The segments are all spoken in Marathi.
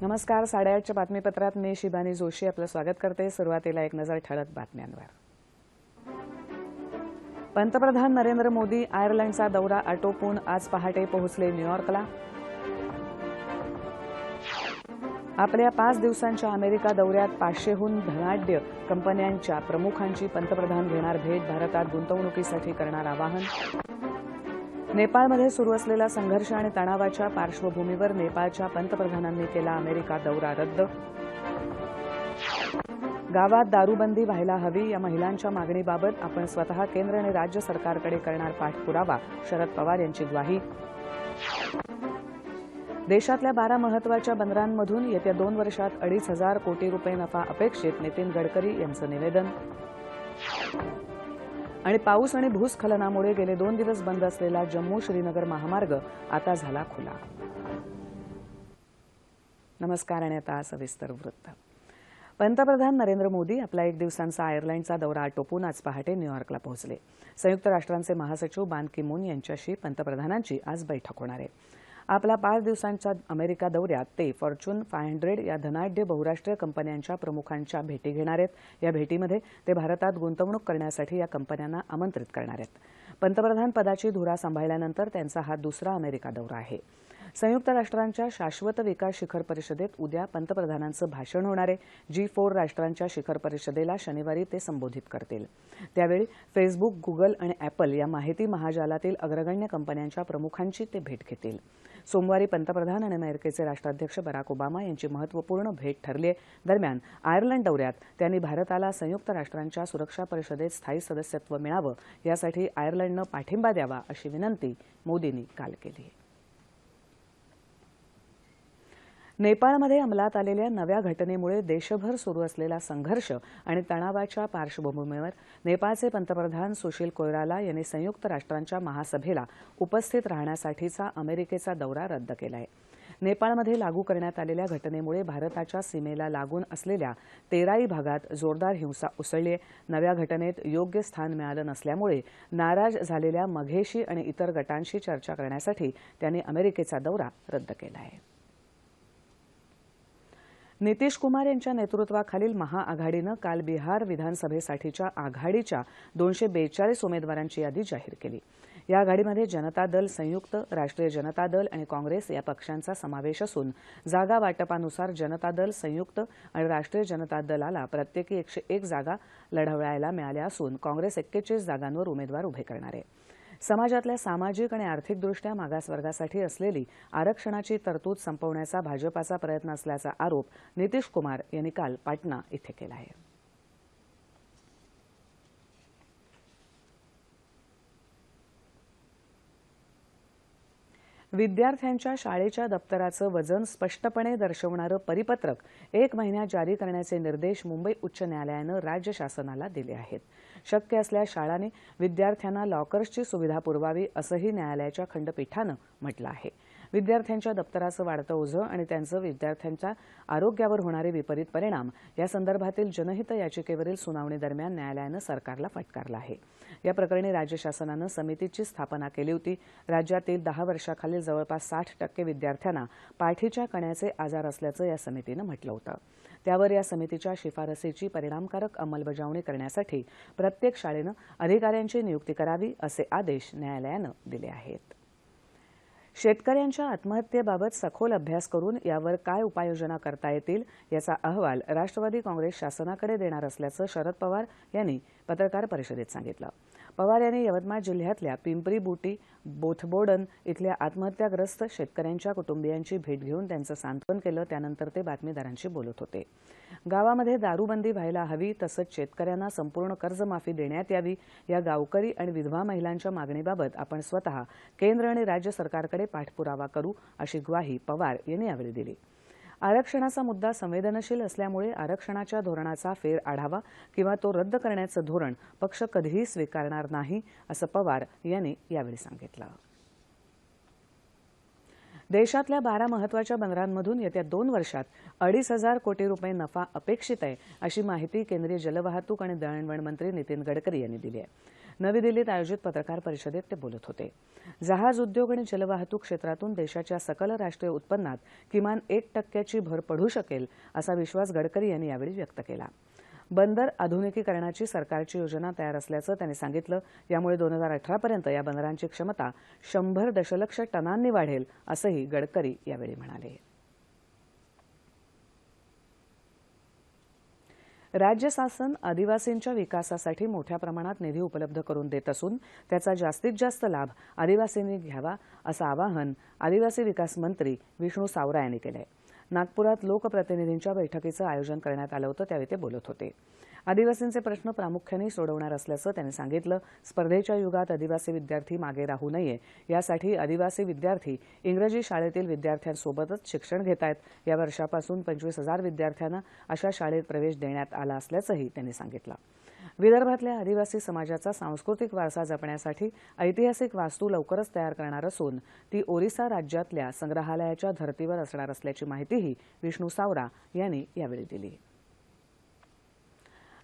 नमस्कार. 8:30च्या बातमीपत्रात मी शिबानी जोशी आपलं स्वागत करते. सुरुवातीला एक नजर ठळक बातम्यांवर. पंतप्रधान नरेंद्र मोदी आयर्लंडचा दौरा आटोपून आज पहाटे पोहोचले न्यूयॉर्कला. आपल्या 5 दिवसांच्या अमेरिका दौऱ्यात 500हून धनाढ्य कंपन्यांच्या प्रमुखांची पंतप्रधान घेणार भेट. भारतात गुंतवणुकीसाठी करणार आवाहन. नेपाळमध्ये सुरू असलेला संघर्ष आणि तणावाच्या पार्श्वभूमीवर नेपाळच्या पंतप्रधानांनी केला अमेरिका दौरा रद्द. गावात दारूबंदी व्हायला हवी या महिलांच्या मागणीबाबत आपण स्वतः केंद्र आणि राज्य सरकारकडे करणार पाठपुरावा. शरद पवार यांची ग्वाही. देशातल्या 12 महत्त्वाच्या बंदरांमधून येत्या 2 वर्षात 2,500 कोटी रुपये नफा अपेक्षित. नितीन गडकरी यांचं निवेदन. आणि पाऊस आणि भूस्खलनामुळे गेले 2 दिवस बंद असलेला जम्मू श्रीनगर महामार्ग आता झाला खुला. नमस्कार आणि आता सविस्तर वृत्त. पंतप्रधान नरेंद्र मोदी आपला 1 दिवसांचा आयर्लंडचा दौरा आटोपून आज पहाटे न्यूयॉर्कला पोहोचले. संयुक्त राष्ट्रांचे महासचिव बान की मून यांच्याशी पंतप्रधानांची आज बैठक होणार आहे. आपला 5 दिवसांच्या अमेरिका दौऱ्यात ते फॉर्च्यून 500 या धनाढ्य बहुराष्ट्रीय कंपन्यांच्या प्रमुखांच्या भेटी घेणार आहेत. या भेटीमध्ये ते भारतात गुंतवणूक करण्यासाठी या कंपन्यांना आमंत्रित करणार आहेत. पंतप्रधान पदाची धुरा सांभाळल्यानंतर त्यांचा हा दुसरा अमेरिका दौरा आहे. संयुक्त राष्ट्रांच्या शाश्वत विकास शिखर परिषदेत उद्या पंतप्रधानांचं भाषण होणार आहे. G4 राष्ट्रांच्या शिखर परिषदेला शनिवारी ते संबोधित करतील. त्यावेळी फेसबुक, गुगल आणि ॲपल या माहिती महाजालातील अग्रगण्य कंपन्यांच्या प्रमुखांची ते भेट घेतील. सोमवारी पंतप्रधान आणि अमेरिकेचे राष्ट्राध्यक्ष बराक ओबामा यांची महत्त्वपूर्ण भेट ठरली आहे. दरम्यान आयर्लंड दौऱ्यात त्यांनी भारताला संयुक्त राष्ट्रांच्या सुरक्षा परिषदेत स्थायी सदस्यत्व मिळावं यासाठी आयर्लंडनं पाठिंबा द्यावा अशी विनंती मोदींनी काल केली. नेपाळमध्ये अंमलात आलेल्या नव्या घटनेमुळे देशभर सुरू असलेला संघर्ष आणि तणावाच्या पार्श्वभूमीवर नेपाळचे पंतप्रधान सुशील कोइराला यांनी संयुक्त राष्ट्रांच्या महासभेला उपस्थित राहण्यासाठीचा अमेरिकेचा दौरा रद्द केला आहे. नेपाळमध्ये लागू करण्यात आलेल्या घटनेमुळे भारताच्या सीमेला लागून असलेल्या तेराई भागात जोरदार हिंसा उसळली आहे. नव्या घटनेत योग्य स्थान मिळालं नसल्यामुळे नाराज झालेल्या मघेशी आणि इतर गटांशी चर्चा करण्यासाठी त्यांनी अमेरिकेचा दौरा रद्द केला आहे. नितीश कुमार यांच्या नेतृत्वाखालील महाआघाडीनं काल बिहार विधानसभेसाठीच्या आघाडीच्या 242 उमेदवारांची यादी जाहीर केली. या आघाडीमध्ये जनता दल संयुक्त, राष्ट्रीय जनता दल आणि काँग्रेस या पक्षांचा समावेश असून जागा वाटपानुसार जनता दल संयुक्त आणि राष्ट्रीय जनता दलाला प्रत्येकी 101 जागा लढवायला मिळाल्या असून काँग्रेस 41 जागांवर उमेदवार उभे करणार आहे. समाजातल्या सामाजिक आणि आर्थिकदृष्ट्या मागासवर्गासाठी असलेली आरक्षणाची तरतूद संपवण्याचा भाजपाचा प्रयत्न असल्याचा आरोप नितीश कुमार यांनी काल पाटणा इथे केला आहे. विद्यार्थ्यांच्या शाळेच्या दप्तराचं वजन स्पष्टपणे दर्शवणारं परिपत्रक 1 महिन्यात जारी करण्याचे निर्देश मुंबई उच्च न्यायालयानं राज्य शासनाला दिले आहेत. शक्य असल्यास शाळांनी विद्यार्थ्यांना लॉकर्सची सुविधा पुरवावी असंही न्यायालयाच्या खंडपीठानं म्हटलं आहे. विद्यार्थ्यांच्या दप्तराचं वाढतं ओझं आणि त्यांचं विद्यार्थ्यांच्या आरोग्यावर होणारे विपरीत परिणाम या संदर्भातील जनहित याचिकेवरील सुनावणीदरम्यान न्यायालयानं सरकारला फटकारलं आहे. या प्रकरणी राज्य शासनानं समितीची स्थापना केली होती. राज्यातील 10 वर्षाखालील जवळपास 60% विद्यार्थ्यांना पाठीच्या कण्याचे आजार असल्याचं या समितीनं म्हटलं होतं. त्यावर या समितीच्या शिफारसीची परिणामकारक अंमलबजावणी करण्यासाठी प्रत्येक शाळेनं अधिकाऱ्यांची नियुक्ती करावी असे आदेश न्यायालयानं दिले आहेत. शेतकऱ्यांच्या आत्महत्येबाबत सखोल अभ्यास करून यावर काय उपाययोजना करता येतील याचा अहवाल राष्ट्रवादी काँग्रेस शासनाकडे देणार असल्याचं शरद पवार यांनी पत्रकार परिषदेत सांगितलं. पवार यांनी यवतमाळ जिल्ह्यातल्या पिंपरी बुटी बोथबोडन इथल्या आत्महत्याग्रस्त शेतकऱ्यांच्या कुटुंबियांची भेट घेऊन त्यांचं सांत्वन केलं. त्यानंतर ते बातमीदारांशी बोलत होते. गावामध्ये दारूबंदी व्हायला हवी तसंच शेतकऱ्यांना संपूर्ण कर्जमाफी देण्यात यावी या गावकरी आणि विधवा महिलांच्या मागणीबाबत आपण स्वतः केंद्र आणि राज्य सरकारकडे पाठपुरावा करू अशी ग्वाही पवार यांनी यावेळी दिली. आरक्षणाचा मुद्दा संवेदनशील असल्यामुळे आरक्षणाच्या धोरणाचा फेर आढावा किंवा तो रद्द करण्याचं धोरण पक्ष कधीही स्वीकारणार नाही असं पवार यांनी यावेळी सांगितलं. देशातल्या 12 महत्त्वाच्या बंदरांमधून येत्या 2 वर्षात 2,500 कोटी रुपये नफा अपेक्षित आहे अशी माहिती केंद्रीय जलवाहतूक आणि दळणवळण मंत्री नितीन गडकरी यांनी दिली आहे. नवी दिल्लीत आयोजित पत्रकार परिषदेत ते बोलत होते. जहाज उद्योग आणि जलवाहतूक क्षेत्रातून देशाच्या सकल राष्ट्रीय उत्पन्नात किमान 1% भर पडू शकेल असा विश्वास गडकरी यांनी यावेळी व्यक्त केला. बंदर आधुनिकीकरणाची सरकारची योजना तयार असल्याचं त्यांनी सांगितलं. यामुळे 2018 पर्यंत या बंदरांची क्षमता 100 दशलक्ष टनांनी वाढेल असंही गडकरी यावेळी म्हणाले. राज्य शासन आदिवासींच्या विकासासाठी मोठ्या प्रमाणात निधी उपलब्ध करून देत असून त्याचा जास्तीत जास्त लाभ आदिवासींनी घ्यावा असं आवाहन आदिवासी विकास मंत्री विष्णू सावरा यांनी केलं आहे. नागपुरात लोकप्रतिनिधींच्या बैठकीचं आयोजन करण्यात आलं होतं, त्यावेळी ते बोलत होते. आदिवासींचे प्रश्न प्रामुख्याने सोडवणार असल्याचं त्यांनी सांगितलं. स्पर्धेच्या युगात आदिवासी विद्यार्थी मागे राहू नये यासाठी आदिवासी विद्यार्थी इंग्रजी शाळेतील विद्यार्थ्यांसोबतच शिक्षण घेत आहेत. या वर्षापासून 25,000 विद्यार्थ्यांना अशा शाळेत प्रवेश देण्यात आला असल्याचंही त्यांनी सांगितलं. विदर्भातल्या आदिवासी समाजाचा सांस्कृतिक वारसा जपण्यासाठी ऐतिहासिक वास्तू लवकरच तयार करणार असून ती ओरिसा राज्यातल्या संग्रहालयाच्या धर्तीवर असणार असल्याची माहितीही विष्णू सावरा यांनी यावेळी दिली.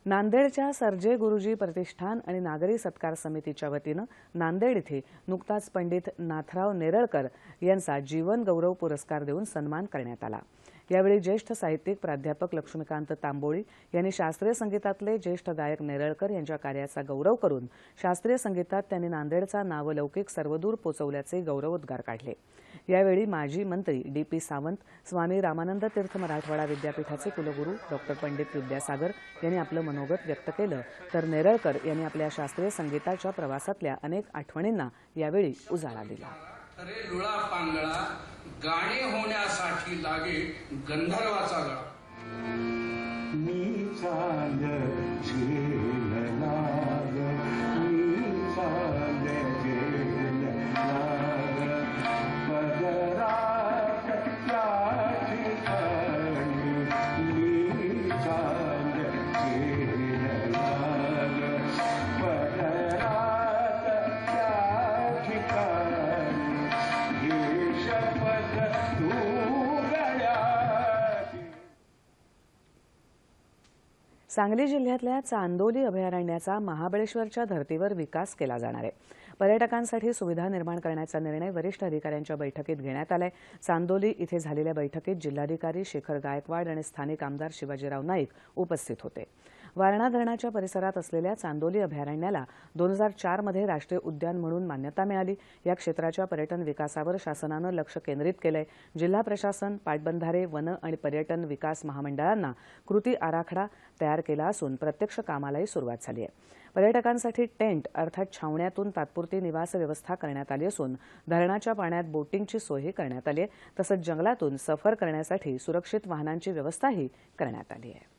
नांदेडच्या सर्जे गुरुजी प्रतिष्ठान आणि नागरी सत्कार समितीच्या वतीनं नांदेड इथे नुकताच पंडित नाथराव नेरळकर यांचा जीवन गौरव पुरस्कार देऊन सन्मान करण्यात आला. यावेळी ज्येष्ठ साहित्यिक प्राध्यापक लक्ष्मीकांत तांबोळी यांनी शास्त्रीय संगीतातले ज्येष्ठ गायक नेरळकर यांच्या कार्याचा गौरव करून शास्त्रीय संगीतात त्यांनी नांदेडचा नावलौकिक सर्वदूर पोचवल्याचे गौरवोद्गार काढले. यावेळी माजी मंत्री डी.पी. सावंत, स्वामी रामानंद तीर्थ मराठवाडा विद्यापीठाचे कुलगुरू डॉ. पंडित विद्यासागर यांनी आपलं मनोगत व्यक्त केलं. तर नेरळकर यांनी आपल्या शास्त्रीय संगीताच्या प्रवासातल्या अनेक आठवणींना यावेळी उजाळा दिला. अरे लुळा पांगळा गाणे होण्यासाठी लागे गंधर्वाचा गळा. मी चांद झेल नाग, मी चांद झेल नाग, पदरात त्या ठिकाणी मी चांद झेल नाग, पदरात त्या ठिकाणी सांगली जिल्ह्यातल्या चांदोली अभयारण्याचा महाबळेश्वरच्या धर्तीवर विकास केला जाणार आहे. पर्यटकांसाठी सुविधा निर्माण करण्याचा निर्णय वरिष्ठ अधिकाऱ्यांच्या बैठकीत घेण्यात आलाय. चांदोली इथे झालेल्या बैठकीत जिल्हाधिकारी शेखर गायकवाड आणि स्थानिक आमदार शिवाजीराव नाईक उपस्थित होते. वारणा धरणाच्या परिसरात असलेल्या चांदोली अभयारण्याला 2004 मध्ये राष्ट्रीय उद्यान म्हणून मान्यता मिळाली. या क्षेत्राच्या पर्यटन विकासावर शासनानं लक्ष केंद्रित केलंय. जिल्हा प्रशासन, पाटबंधारे, वन आणि पर्यटन विकास महामंडळांना कृती आराखडा तयार केला असून प्रत्यक्ष कामालाही सुरुवात झाली आहे. पर्यटकांसाठी टेंट अर्थात छावण्यातून तात्पुरती निवास व्यवस्था करण्यात आली असून धरणाच्या पाण्यात बोटिंगची सोयही करण्यात आली आहे. तसंच जंगलातून सफर करण्यासाठी सुरक्षित वाहनांची व्यवस्थाही करण्यात आली आहे.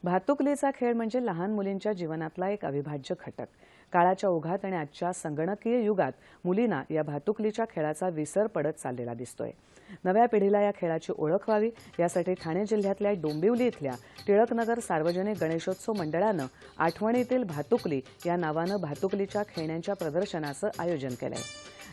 भातुकलीचा खेळ म्हणजे लहान मुलींच्या जीवनातला एक अविभाज्य घटक. काळाच्या ओघात आणि आजच्या संगणकीय युगात मुलींना या भातुकलीच्या खेळाचा विसर पडत चाललेला दिसतोय. नव्या पिढीला या खेळाची ओळख व्हावी यासाठी ठाणे जिल्ह्यातल्या डोंबिवली इथल्या टिळकनगर सार्वजनिक गणेशोत्सव मंडळानं आठवणीतील भातुकली या नावानं भातुकलीच्या खेळण्यांच्या प्रदर्शनाचं आयोजन केलंय.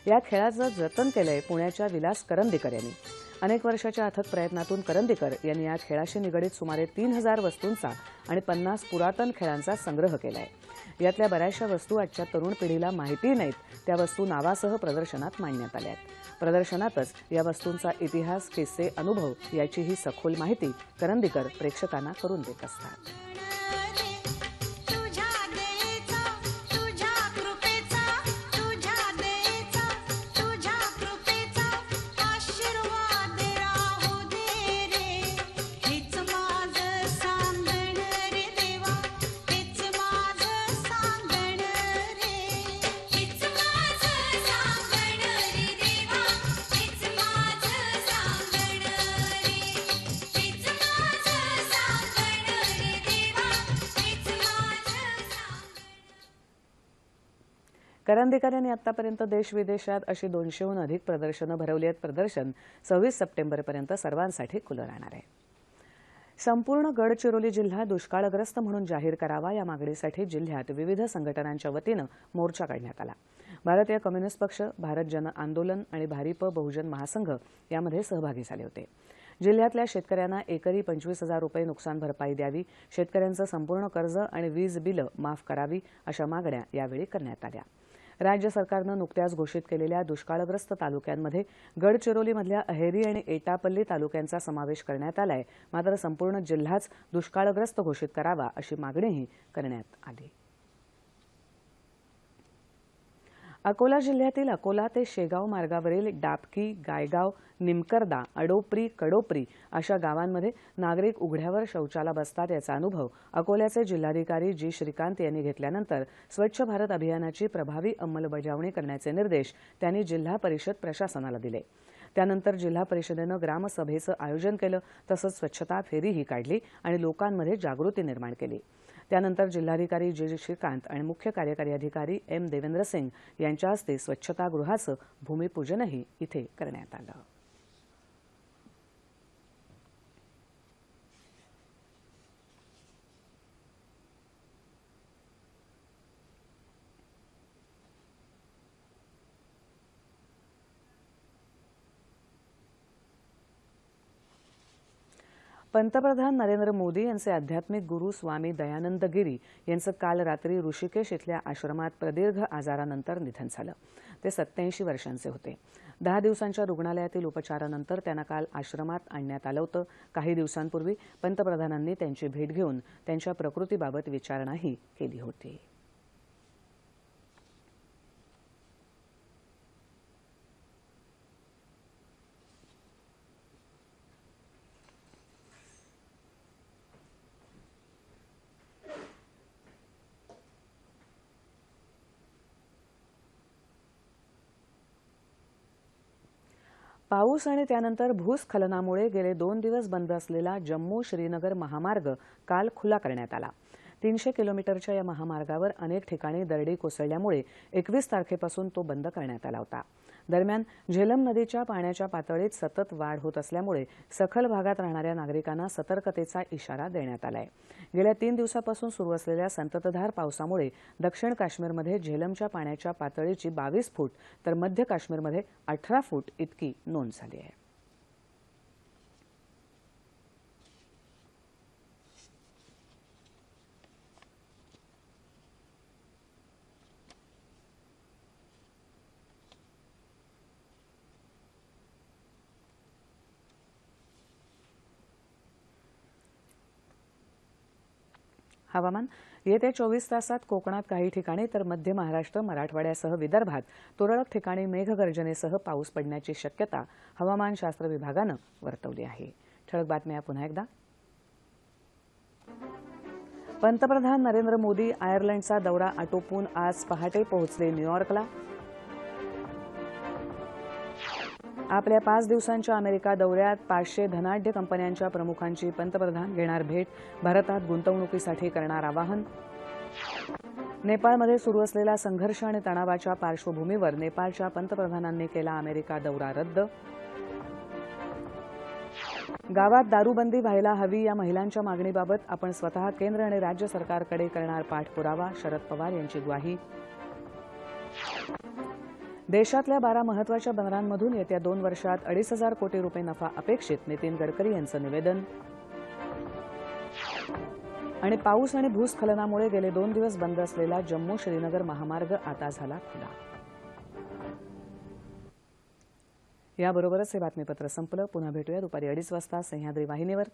या खेळाचं जतन केलंय पुण्याच्या विलास करंदीकर यांनी. अनेक वर्षाच्या अथक प्रयत्नातून करंदीकर यांनी या खेळाशी निगडीत सुमारे 3000 वस्तूंचा आणि 50 पुरातन खेळांचा संग्रह केलाय. यातल्या बऱ्याचशा वस्तू आजच्या तरुण पिढीला माहिती नाहीत, त्या वस्तू नावासह प्रदर्शनात मांडण्यात आल्या आहेत. प्रदर्शनातच या वस्तूंचा इतिहास, किस्से, अनुभव याचीही सखोल माहिती करंदीकर प्रेक्षकांना करून देत असतात. करंदीकर यांनी आतापर्यंत देश-विदेशात अशी 200हून अधिक प्रदर्शनं भरवली आहेत. प्रदर्शन 26 सप्टेंबरपर्यंत सर्वांसाठी खुलं राहणार आहे. संपूर्ण गडचिरोली जिल्हा दुष्काळग्रस्त म्हणून जाहीर करावा या मागणीसाठी जिल्ह्यात विविध संघटनांच्या वतीनं मोर्चा काढण्यात आला. भारतीय कम्युनिस्ट पक्ष, भारत जन आंदोलन आणि भारिप बहुजन महासंघ यामध्ये सहभागी झाले होते. जिल्ह्यातल्या शेतकऱ्यांना एकरी 25,000 रुपये नुकसान भरपाई द्यावी, शेतकऱ्यांचं संपूर्ण कर्ज आणि वीज बिलं माफ करावी अशा मागण्या यावेळी करण्यात आल्या. राज्य सरकारनं नुकत्याच घोषित केलेल्या दुष्काळग्रस्त तालुक्यांमध्ये गडचिरोलीमधल्या अहेरी आणि एटापल्ली तालुक्यांचा समावेश करण्यात आलाय. मात्र संपूर्ण जिल्हाच दुष्काळग्रस्त घोषित करावा अशी मागणीही करण्यात आली. अकोला जिल्ह्यातील अकोला ते शेगाव मार्गावरील डाबकी, गायगाव, निमकरदा, अडोप्री, कडोप्री अशा गावांमध्ये नागरिक उघड्यावर शौचाला बसतात याचा अनुभव अकोल्याचे जिल्हाधिकारी जी श्रीकांत यांनी घेतल्यानंतर स्वच्छ भारत अभियानाची प्रभावी अंमलबजावणी करण्याचे निर्देश त्यांनी जिल्हा परिषद प्रशासनाला दिले. त्यानंतर जिल्हा परिषदेनं ग्रामसभेचं आयोजन केलं, तसंच स्वच्छता फेरीही काढली आणि लोकांमध्ये जागृती निर्माण केली. त्यानंतर जिल्हाधिकारी जी श्रीकांत आणि मुख्य कार्यकारी अधिकारी एम देवेंद्र सिंग यांच्या हस्ते स्वच्छतागृहाचं भूमिपूजनही इथे करण्यात आलं. पंतप्रधान नरेंद्र मोदी यांचे आध्यात्मिक गुरु स्वामी दयानंद गिरी यांचं काल रात्री ऋषिकेश इथल्या आश्रमात प्रदीर्घ आजारानंतर निधन झालं. ते 87 वर्षांचे होते. 10 दिवसांच्या रुग्णालयातील उपचारानंतर त्यांना काल आश्रमात आणण्यात आलं होतं. काही दिवसांपूर्वी पंतप्रधानांनी त्यांची भेट घेऊन त्यांच्या प्रकृतीबाबत विचारणाही केली होती. पाऊस आणि त्यानंतर भूस्खलनामुळे गेले 2 दिवस बंद असलेला जम्मू श्रीनगर महामार्ग काल खुला करण्यात आला. 300 किलोमीटरच्या या महामार्गावर अनेक ठिकाणी दरडी कोसळल्यामुळे 21 तारखेपासून तो बंद करण्यात आला होता. दरम्यान झेलम नदीच्या पाण्याच्या पातळीत सतत वाढ होत असल्यामुळे सखल भागात राहणाऱ्या नागरिकांना सतर्कतेचा इशारा देण्यात आलाय. गेल्या 3 दिवसापासून सुरू असलेल्या संततधार पावसामुळे दक्षिण काश्मीरमध्ये झेलमच्या पाण्याच्या पातळीची 22 फूट तर मध्य काश्मीरमध्ये 18 फूट इतकी नोंद झाली आहे. हवामान. येत्या 24 तासात कोकणात काही ठिकाणी तर मध्य महाराष्ट्र, मराठवाड्यासह विदर्भात तुरळक ठिकाणी मेघगर्जनेसह पाऊस पडण्याची शक्यता हवामानशास्त्र विभागानं वर्तवली आहे. ठळक बातम्या पुन्हा एकदा. पंतप्रधान नरेंद्र मोदी आयर्लंडचा दौरा आटोपून आज पहाटे पोहोचले न्यूयॉर्कला. आपल्या 5 दिवसांच्या अमेरिका दौऱ्यात 500 धनाढ्य कंपन्यांच्या प्रमुखांची पंतप्रधान घेणार भेट, भारतात गुंतवणुकीसाठी करणार आवाहन. नेपाळमध्ये सुरू असलेला संघर्ष आणि तणावाच्या पार्श्वभूमीवर नेपाळच्या पंतप्रधानांनी केला अमेरिका दौरा रद्द. गावात दारूबंदी व्हायला हवी या महिलांच्या मागणीबाबत आपण स्वतः केंद्र आणि राज्य सरकारकडे करणार पाठपुरावा, शरद पवार यांची ग्वाही. देशातल्या 12 महत्त्वाच्या बंदरांमधून येत्या 2 वर्षात 2,500 कोटी रुपये नफा अपेक्षित, नितीन गडकरी यांचं निवेदन. आणि पाऊस आणि भूस्खलनामुळे गेले 2 दिवस बंद असलेला जम्मू श्रीनगर महामार्ग आता झाला खुला. याबरोबरच हे बातमीपत्र संपलं. पुन्हा भेटूया दुपारी 2:30 वाजता सह्याद्री वाहिनीवर.